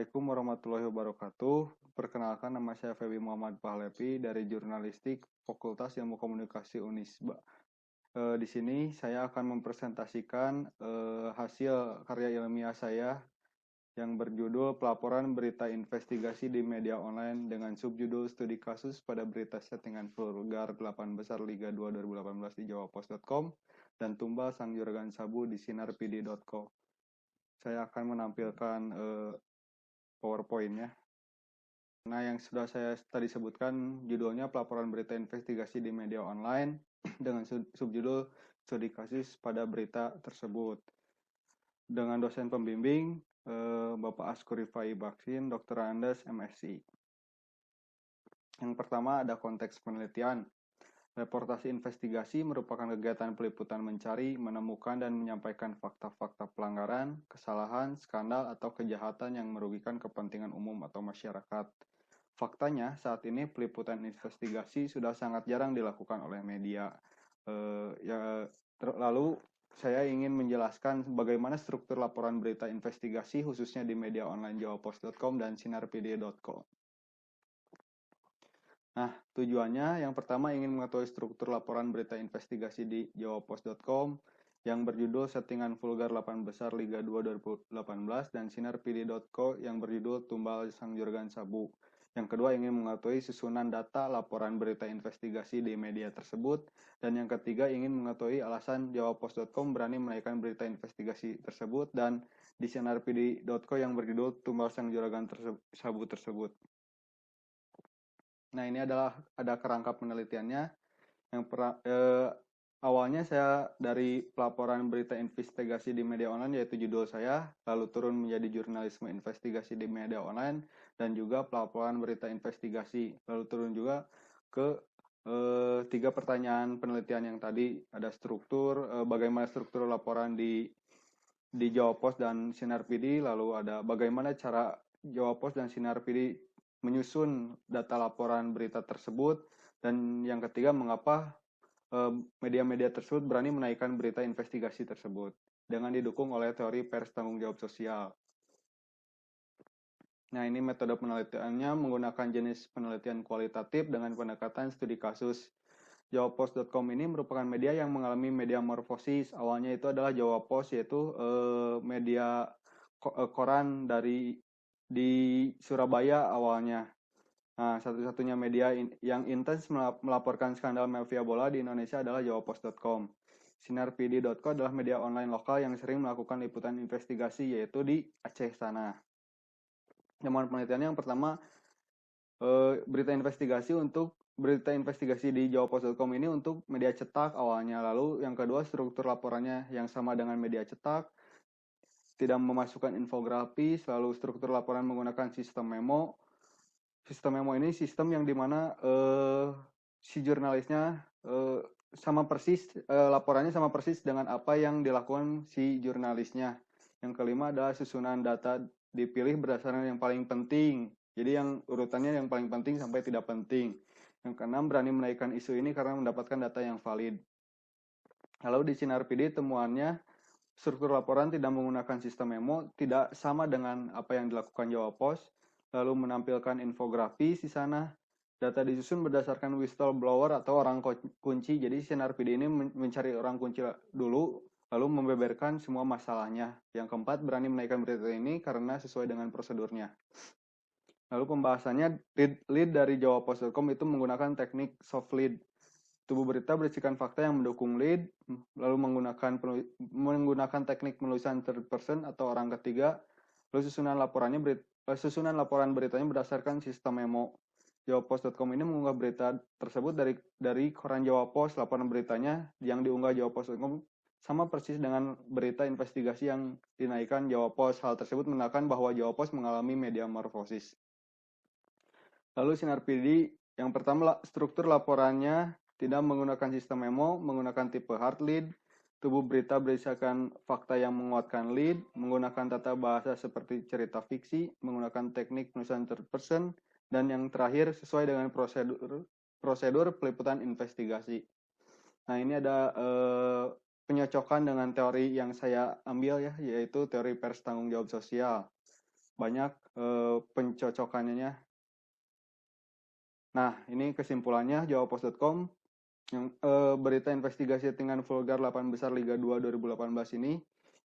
Assalamualaikum warahmatullahi wabarakatuh. Perkenalkan, nama saya Febi Muhammad Pahlevi dari Jurnalistik Fakultas Ilmu Komunikasi Unisba. Di sini saya akan mempresentasikan hasil karya ilmiah saya yang berjudul Pelaporan Berita Investigasi di Media Online dengan subjudul Studi Kasus pada Berita Settingan Vulgar 8 Besar Liga 2 2018 di jawapos.com dan Tumbal Sang Juragan Sabu di sinarpd.co. Saya akan menampilkan PowerPoint-nya. Nah, yang sudah saya tadi sebutkan judulnya Pelaporan Berita Investigasi di Media Online dengan subjudul Studi Kasus pada berita tersebut. Dengan dosen pembimbing Bapak Askur Rifai Baksin, Dr. Andes, MSc. Yang pertama ada konteks penelitian. Reportasi investigasi merupakan kegiatan peliputan mencari, menemukan, dan menyampaikan fakta-fakta pelanggaran, kesalahan, skandal, atau kejahatan yang merugikan kepentingan umum atau masyarakat. Faktanya, saat ini peliputan investigasi sudah sangat jarang dilakukan oleh media. Lalu, saya ingin menjelaskan bagaimana struktur laporan berita investigasi khususnya di media online jawapos.com dan sinarpd.co. Nah, tujuannya yang pertama ingin mengetahui struktur laporan berita investigasi di jawapos.com yang berjudul Settingan Vulgar 8 Besar Liga 2 2018 dan sinarpd.co yang berjudul Tumbal Sang Juragan Sabu. Yang kedua ingin mengetahui susunan data laporan berita investigasi di media tersebut. Dan yang ketiga ingin mengetahui alasan jawapos.com berani menaikkan berita investigasi tersebut dan di sinarpd.co yang berjudul Tumbal Sang Juragan Sabu tersebut. Nah, ini adalah ada kerangka penelitiannya. Awalnya saya dari pelaporan berita investigasi di media online, yaitu judul saya, lalu turun menjadi jurnalisme investigasi di media online, dan juga pelaporan berita investigasi. Lalu turun juga ke 3 pertanyaan penelitian yang tadi, ada struktur, bagaimana struktur laporan di Jawapos dan Sinarpd, lalu ada bagaimana cara Jawapos dan Sinarpd menyusun data laporan berita tersebut, dan yang ketiga mengapa media-media tersebut berani menaikkan berita investigasi tersebut dengan didukung oleh teori pers tanggung jawab sosial. Nah, ini metode penelitiannya menggunakan jenis penelitian kualitatif dengan pendekatan studi kasus. Jawapos.com ini merupakan media yang mengalami metamorfosis. Awalnya itu adalah Jawapos, yaitu media koran di Surabaya awalnya. Nah, satu-satunya media yang intens melaporkan skandal mafia bola di Indonesia adalah jawapos.com. Sinarpd.co adalah media online lokal yang sering melakukan liputan investigasi, yaitu di Aceh sana. Temuan penelitiannya yang pertama, berita investigasi di jawapos.com ini untuk media cetak awalnya. Lalu yang kedua, struktur laporannya yang sama dengan media cetak, tidak memasukkan infografis, lalu struktur laporan menggunakan sistem memo. Sistem memo ini sistem yang dimana si jurnalisnya sama persis, laporannya sama persis dengan apa yang dilakukan si jurnalisnya. Yang kelima adalah susunan data dipilih berdasarkan yang paling penting. Jadi yang urutannya yang paling penting sampai tidak penting. Yang keenam, berani menaikkan isu ini karena mendapatkan data yang valid. Lalu di Sinarpd temuannya, struktur laporan tidak menggunakan sistem memo, tidak sama dengan apa yang dilakukan Jawapos, lalu menampilkan infografis di sana. Data disusun berdasarkan whistleblower atau orang kunci. Jadi Sinarpd ini mencari orang kunci dulu, lalu membeberkan semua masalahnya. Yang keempat, berani menaikkan berita ini karena sesuai dengan prosedurnya. Lalu pembahasannya, lead dari jawapos.com itu menggunakan teknik soft lead. Tubuh berita berisikan fakta yang mendukung lead, lalu menggunakan teknik penulisan third person atau orang ketiga. Lalu susunan laporan beritanya berdasarkan sistem memo. Jawapos.com ini mengunggah berita tersebut dari koran Jawapos. Laporan beritanya yang diunggah Jawapos.com sama persis dengan berita investigasi yang dinaikkan Jawapos. Hal tersebut menandakan bahwa Jawapos mengalami metamorfosis. Lalu Sinarpd, yang pertama, struktur laporannya tidak menggunakan sistem memo, menggunakan tipe hard lead. Tubuh berita berisikan fakta yang menguatkan lead, menggunakan tata bahasa seperti cerita fiksi, menggunakan teknik penulisan third person, dan yang terakhir sesuai dengan prosedur peliputan investigasi. Nah, ini ada penyocokan dengan teori yang saya ambil ya, yaitu teori pers tanggung jawab sosial. banyak pencocokannya. Nah, ini kesimpulannya jawapos.com yang berita investigasi settingan vulgar 8 besar Liga 2 2018 ini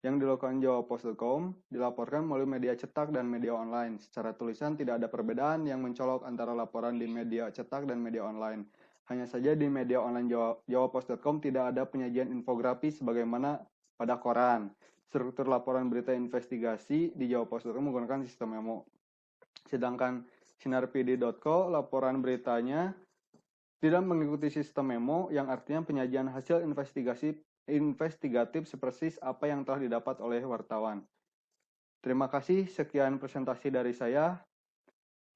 yang dilakukan jawapos.com dilaporkan melalui media cetak dan media online. Secara tulisan tidak ada perbedaan yang mencolok antara laporan di media cetak dan media online. Hanya saja di media online jawapos.com tidak ada penyajian infografi sebagaimana pada koran. Struktur laporan berita investigasi di jawapos.com menggunakan sistem memo. Sedangkan sinarpd.co laporan beritanya tidak mengikuti sistem memo yang artinya penyajian hasil investigatif seperti apa yang telah didapat oleh wartawan. Terima kasih, sekian presentasi dari saya.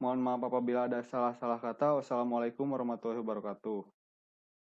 Mohon maaf apabila ada salah-salah kata. Wassalamualaikum warahmatullahi wabarakatuh.